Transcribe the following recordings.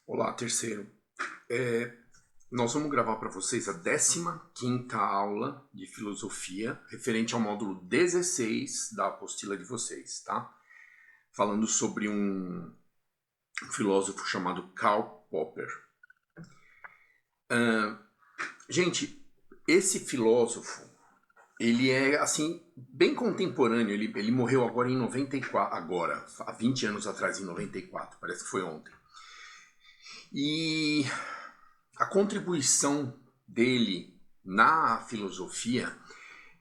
Olá, terceiro. Nós vamos gravar para vocês a 15ª aula de filosofia, referente ao módulo 16 da apostila de vocês, tá? Falando sobre um filósofo chamado Karl Popper. Gente, esse filósofo, ele é, assim, bem contemporâneo. Ele morreu agora em 94, há 20 anos atrás, em 94, parece que foi ontem. E a contribuição dele na filosofia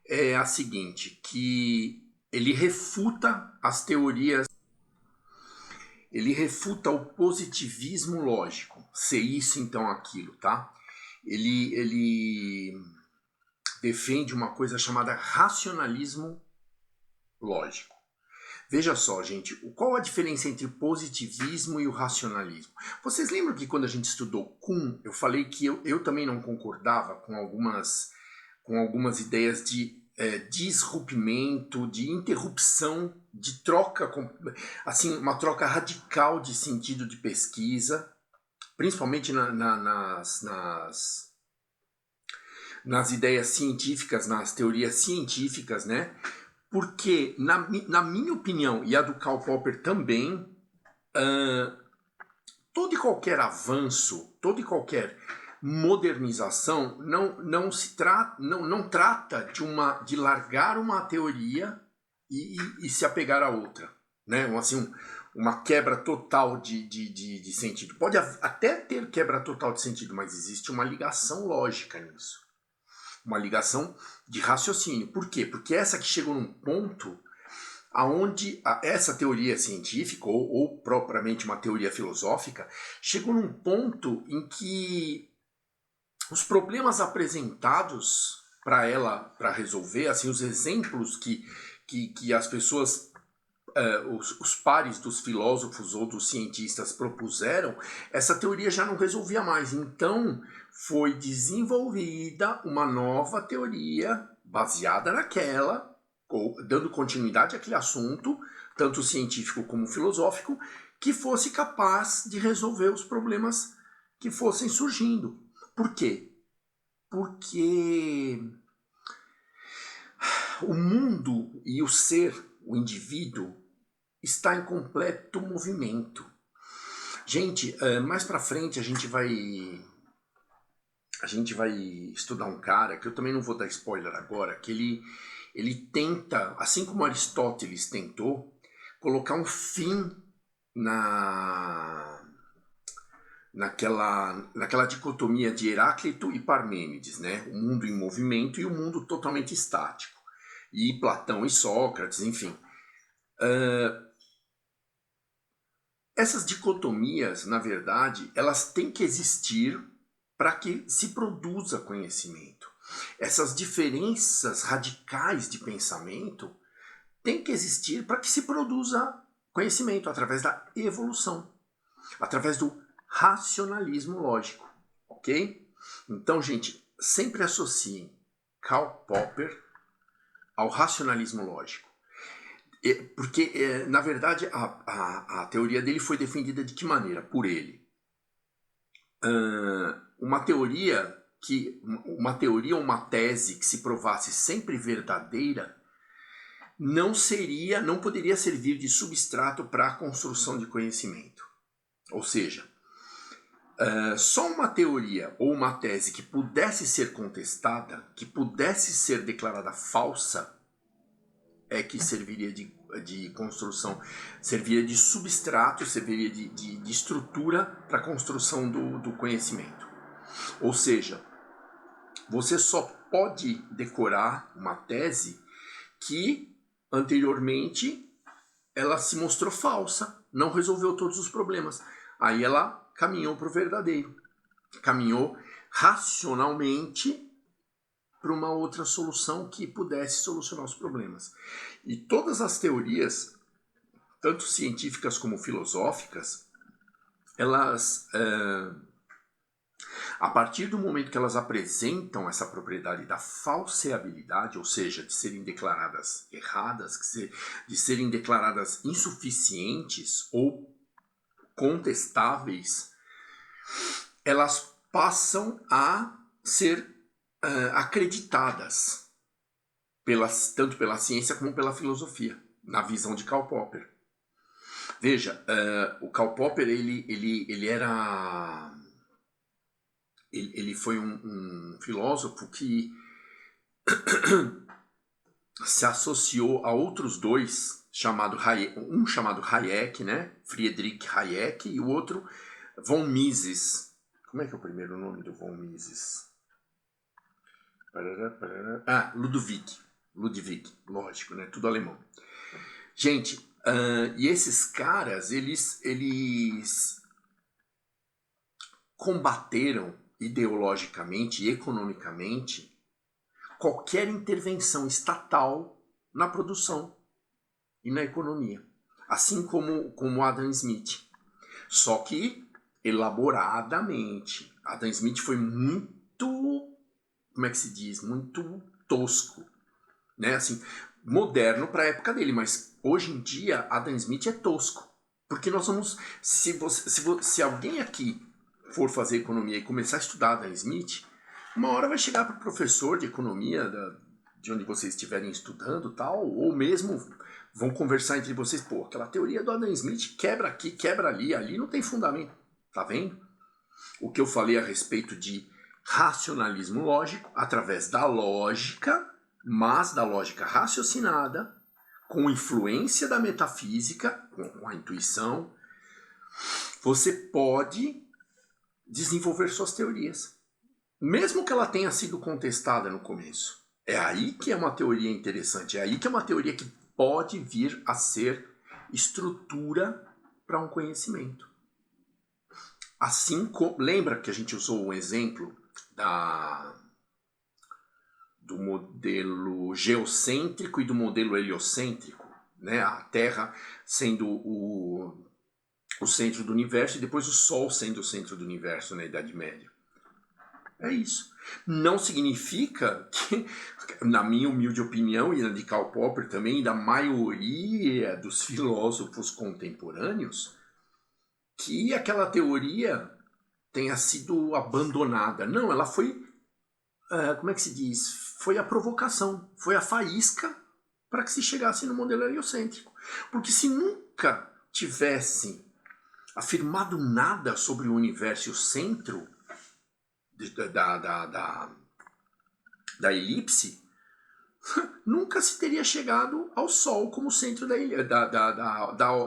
é a seguinte, que ele refuta as teorias, ele refuta o positivismo lógico, ser isso então aquilo, tá? Ele defende uma coisa chamada racionalismo lógico. Veja só, gente, qual a diferença entre o positivismo e o racionalismo? Vocês lembram que quando a gente estudou Kuhn, eu falei que eu também não concordava com algumas ideias de disrupimento, de interrupção, de troca, assim, uma troca radical de sentido de pesquisa, principalmente nas ideias científicas, nas teorias científicas, né? Porque, na minha opinião, e a do Karl Popper também, todo e qualquer avanço, toda e qualquer modernização não trata de largar uma teoria e se apegar a outra, né? Assim, uma quebra total de sentido. Pode até ter quebra total de sentido, mas existe uma ligação lógica nisso. Uma ligação de raciocínio. Por quê? Porque essa que chegou num ponto aonde essa teoria científica, ou propriamente uma teoria filosófica, chegou num ponto em que os problemas apresentados para ela, para resolver, assim, os exemplos que as pessoas, os pares dos filósofos ou dos cientistas propuseram, essa teoria já não resolvia mais. Então, foi desenvolvida uma nova teoria baseada naquela, ou dando continuidade àquele assunto, tanto científico como filosófico, que fosse capaz de resolver os problemas que fossem surgindo. Por quê? Porque o mundo e o ser, o indivíduo, está em completo movimento. Gente, mais pra frente a gente vai estudar um cara, que eu também não vou dar spoiler agora, que ele tenta, assim como Aristóteles tentou, colocar um fim naquela dicotomia de Heráclito e Parmênides, né? O mundo em movimento e o mundo totalmente estático. E Platão e Sócrates, enfim. Essas dicotomias, na verdade, elas têm que existir para que se produza conhecimento. Essas diferenças radicais de pensamento têm que existir para que se produza conhecimento através da evolução, através do racionalismo lógico, ok? Então, gente, sempre associem Karl Popper ao racionalismo lógico. Porque, na verdade, a teoria dele foi defendida de que maneira? Por ele. Uma teoria ou uma tese que se provasse sempre verdadeira não poderia servir de substrato para a construção de conhecimento. Ou seja, só uma teoria ou uma tese que pudesse ser contestada, que pudesse ser declarada falsa, é que serviria de construção, serviria de substrato, serviria de estrutura para a construção do conhecimento. Ou seja, você só pode decorar uma tese que anteriormente ela se mostrou falsa, não resolveu todos os problemas. Aí ela caminhou para o verdadeiro, caminhou racionalmente para uma outra solução que pudesse solucionar os problemas. E todas as teorias, tanto científicas como filosóficas, elas, a partir do momento que elas apresentam essa propriedade da falseabilidade, ou seja, de serem declaradas erradas, de serem declaradas insuficientes ou contestáveis, elas passam a ser acreditadas tanto pela ciência como pela filosofia, na visão de Karl Popper. Veja, o Karl Popper ele foi um filósofo que se associou a outros dois, um chamado Hayek, né? Friedrich Hayek, e o outro von Mises. Como é que é o primeiro nome do von Mises? Ludwig, lógico, né? Tudo alemão. Gente, e esses caras, eles combateram ideologicamente e economicamente qualquer intervenção estatal na produção e na economia, assim como Adam Smith. Só que elaboradamente. Adam Smith foi muito, como é que se diz, muito tosco, né? Assim, moderno para a época dele, mas hoje em dia Adam Smith é tosco, porque nós vamos, se alguém aqui for fazer economia e começar a estudar Adam Smith, uma hora vai chegar para o professor de economia de onde vocês estiverem estudando, tal, ou mesmo vão conversar entre vocês, pô, aquela teoria do Adam Smith quebra aqui, quebra ali não tem fundamento, tá vendo? O que eu falei a respeito de racionalismo lógico, através da lógica, mas da lógica raciocinada, com influência da metafísica, com a intuição, você pode desenvolver suas teorias. Mesmo que ela tenha sido contestada no começo. É aí que é uma teoria interessante, é aí que é uma teoria que pode vir a ser estrutura para um conhecimento. Assim como, lembra que a gente usou um exemplo do modelo geocêntrico e do modelo heliocêntrico, né? A Terra sendo o centro do universo e depois o Sol sendo o centro do universo na Idade Média. É isso. Não significa que, na minha humilde opinião, e na de Karl Popper também, e da maioria dos filósofos contemporâneos, que aquela teoria tenha sido abandonada. Não, ela foi, como é que se diz? Foi a provocação, foi a faísca para que se chegasse no modelo heliocêntrico. Porque se nunca tivesse afirmado nada sobre o universo e o centro da elipse, nunca se teria chegado ao Sol como centro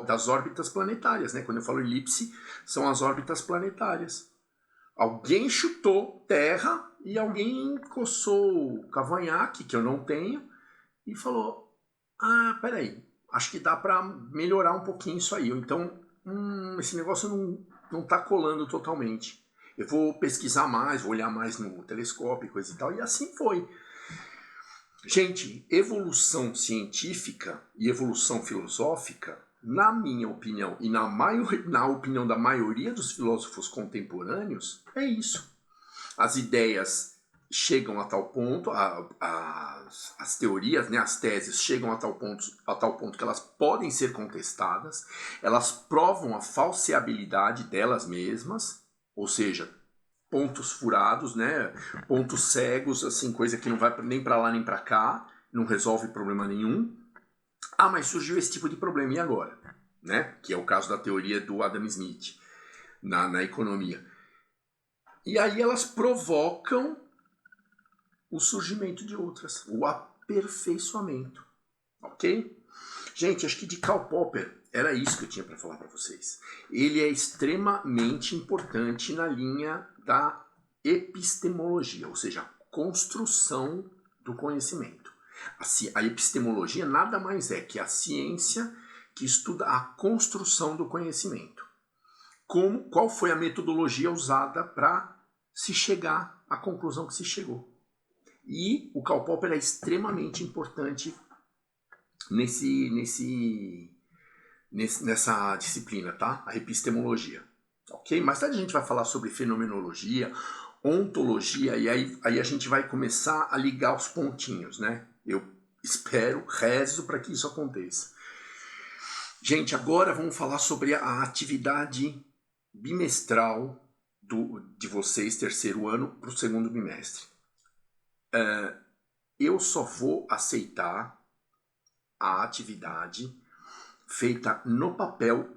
das órbitas planetárias, né? Quando eu falo elipse, são as órbitas planetárias. Alguém chutou Terra e alguém coçou o cavanhaque, que eu não tenho, e falou, peraí, acho que dá para melhorar um pouquinho isso aí. Então, esse negócio não está colando totalmente. Eu vou pesquisar mais, vou olhar mais no telescópio, coisa e tal, e assim foi. Gente, evolução científica e evolução filosófica, na minha opinião, e na opinião da maioria dos filósofos contemporâneos, é isso. As ideias chegam a tal ponto, as teorias, né, as teses chegam a tal ponto que elas podem ser contestadas, elas provam a falseabilidade delas mesmas, ou seja, pontos furados, né, pontos cegos, assim, coisa que não vai nem para lá nem para cá, não resolve problema nenhum. Mas surgiu esse tipo de problema, e agora? Né? Que é o caso da teoria do Adam Smith na economia. E aí elas provocam o surgimento de outras, o aperfeiçoamento, ok? Gente, acho que de Karl Popper era isso que eu tinha para falar para vocês. Ele é extremamente importante na linha da epistemologia, ou seja, a construção do conhecimento. A epistemologia nada mais é que a ciência que estuda a construção do conhecimento. Qual foi a metodologia usada para se chegar à conclusão que se chegou. E o Karl Popper é extremamente importante nessa disciplina, tá? A epistemologia. Ok? Mais tarde a gente vai falar sobre fenomenologia, ontologia, e aí a gente vai começar a ligar os pontinhos, né? Eu espero, rezo para que isso aconteça. Gente, agora vamos falar sobre a atividade bimestral de vocês, terceiro ano, para o segundo bimestre. Eu só vou aceitar a atividade feita no papel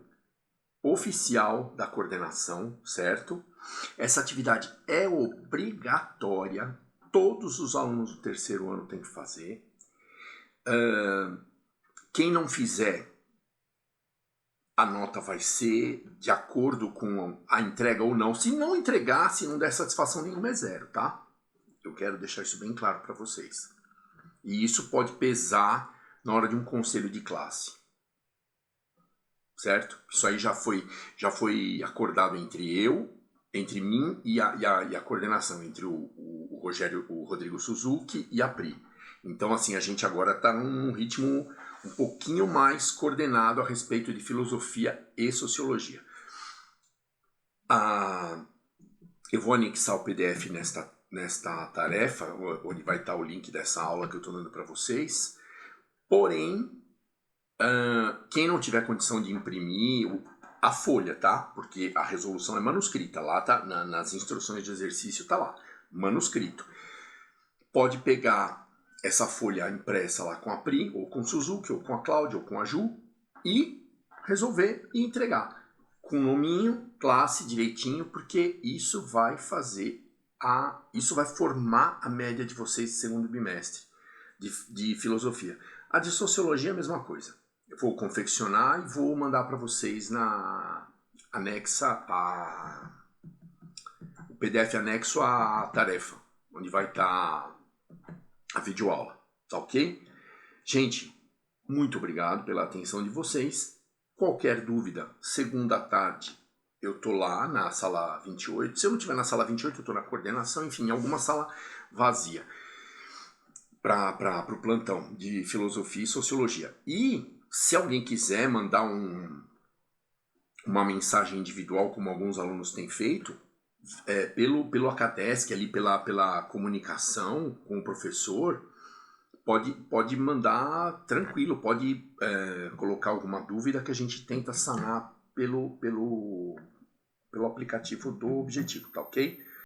oficial da coordenação, certo? Essa atividade é obrigatória, todos os alunos do terceiro ano têm que fazer. Quem não fizer, a nota vai ser de acordo com a entrega ou não. Se não entregar, se não der satisfação nenhuma, é zero, tá? Eu quero deixar isso bem claro para vocês. E isso pode pesar na hora de um conselho de classe. Certo? Isso aí já foi acordado entre mim e a coordenação, entre o Rodrigo Suzuki e a Pri. Então, assim, a gente agora está num ritmo um pouquinho mais coordenado a respeito de filosofia e sociologia. Eu vou anexar o PDF nesta tarefa, onde vai estar o link dessa aula que eu estou dando para vocês. Porém, quem não tiver condição de imprimir a folha, tá? Porque a resolução é manuscrita, lá tá, nas instruções de exercício tá lá, manuscrito. Pode pegar essa folha impressa lá com a Pri, ou com o Suzuki, ou com a Cláudia, ou com a Ju, e resolver e entregar. Com nominho, classe, direitinho, porque isso vai isso vai formar a média de vocês de segundo bimestre de filosofia. A de sociologia é a mesma coisa. Eu vou confeccionar e vou mandar para vocês o PDF anexo à tarefa, onde vai estar a videoaula, tá ok? Gente, muito obrigado pela atenção de vocês. Qualquer dúvida, segunda à tarde, eu tô lá na sala 28. Se eu não estiver na sala 28, eu tô na coordenação, enfim, em alguma sala vazia para o plantão de filosofia e sociologia. E se alguém quiser mandar uma mensagem individual, como alguns alunos têm feito, pelo Acadesc, ali pela comunicação com o professor, pode mandar tranquilo, pode colocar alguma dúvida que a gente tenta sanar pelo aplicativo do Objetivo, tá ok?